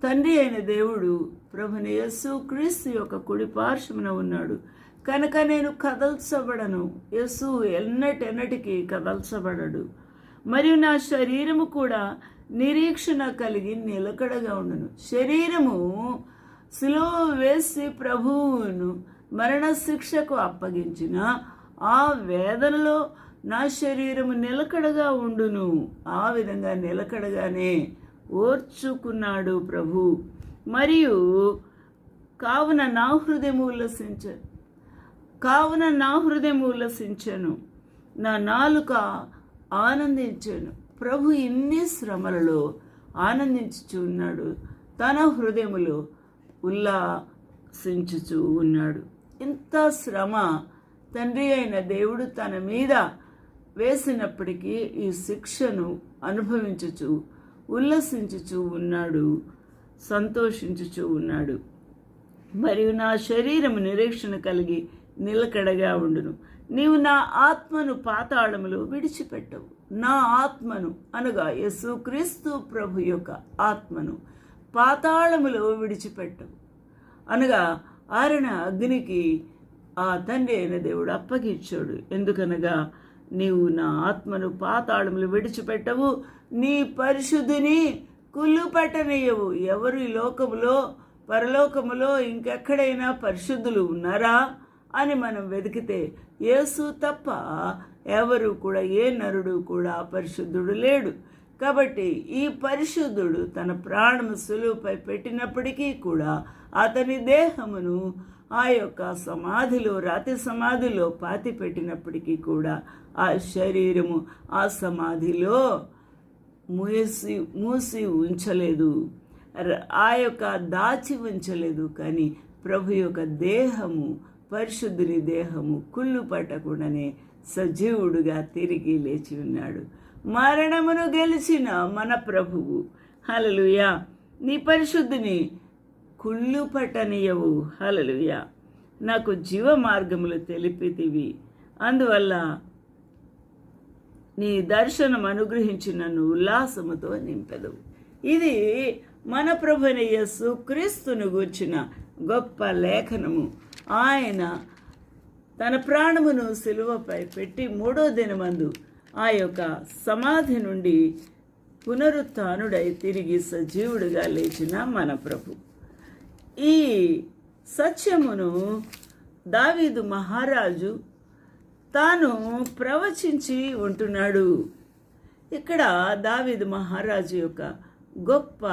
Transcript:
తండ్రి అయిన దేవుడు ప్రభుని యేసు క్రీస్తు యొక్క కుడి పార్శ్వమున ఉన్నాడు కనుక నేను కదల్చబడను. యేసు ఎన్నటికి కదల్చబడడు. మరియు నా శరీరము కూడా నిరీక్షణ కలిగి నిలకడగా ఉండును. శరీరము సిలువ వేసి ప్రభువును మరణశిక్షకు అప్పగించిన ఆ వేదనలో నా శరీరము నిలకడగా ఉండును. ఆ విధంగా నిలకడగానే ఓర్చుకున్నాడు ప్రభు. మరియు కావున నా హృదయము ఉల్లసించెను, నా నాలుక ఆనందించెను. ప్రభు ఇన్ని శ్రమలలో ఆనందించుచు ఉన్నాడు, తన హృదయములో ఉల్లాసించుచు ఉన్నాడు. ఇంత శ్రమ తండ్రి అయిన దేవుడు తన మీద వేసినప్పటికీ ఈ శిక్షను అనుభవించుచు ఉల్లసించుచు ఉన్నాడు, సంతోషించుచు ఉన్నాడు. మరియు నా శరీరము నిరీక్షణ కలిగి నిలకడగా ఉండును. నీవు నా ఆత్మను పాతాళములో విడిచిపెట్టవు. నా ఆత్మను అనగా యేసుక్రీస్తు ప్రభు యొక్క ఆత్మను పాతాళములో విడిచిపెట్టవు. అనగా ఆరిన అగ్నికి ఆ తండ్రి అయిన దేవుడు అప్పగించాడు. ఎందుకనగా నీవు నా ఆత్మను పాతాళములు విడిచిపెట్టవు, నీ పరిశుద్ధిని కుళ్ళుపట్టనీయవు. ఎవరు ఈ లోకములో పరలోకములో ఇంకెక్కడైనా పరిశుద్ధులు ఉన్నారా అని మనం వెతికితే యేసు తప్ప ఎవరు కూడా, ఏ నరుడు కూడా పరిశుద్ధుడు లేడు. కాబట్టి ఈ పరిశుద్ధుడు తన ప్రాణము సులువుపై పెట్టినప్పటికీ కూడా అతని దేహమును ఆ యొక్క సమాధిలో, రాతి సమాధిలో పాతి పెట్టినప్పటికీ కూడా ఆ శరీరము ఆ సమాధిలో మూసి ఉంచలేదు, ఆ యొక్క దాచి ఉంచలేదు. కానీ ప్రభు యొక్క దేహము, పరిశుద్ధుని దేహము కుళ్ళు పట్టకుండానే సజీవుడుగా తిరిగి లేచి ఉన్నాడు. మరణమును గెలిచిన మన ప్రభువు, హల్లెలూయా, నీ పరిశుద్ధిని కుళ్ళు పట్టనీయవు. హల్లెలూయా, నాకు జీవ మార్గములు తెలిపితివి, అందువల్ల నీ దర్శనం అనుగ్రహించి నన్ను ఉల్లాసముతో నింపెదవు. ఇది మన ప్రభువైన యేసు క్రీస్తును గూర్చిన గొప్ప లేఖనము. ఆయన తన ప్రాణమును సిలువపై పెట్టి 3వ దినమందు ఆ యొక్క సమాధి నుండి పునరుత్థానుడై తిరిగి సజీవుడిగా లేచిన మన ప్రభు. ఈ సత్యమును దావీదు మహారాజు తాను ప్రవచించి ఉంటున్నాడు. ఇక్కడ దావీదు మహారాజు యొక్క గొప్ప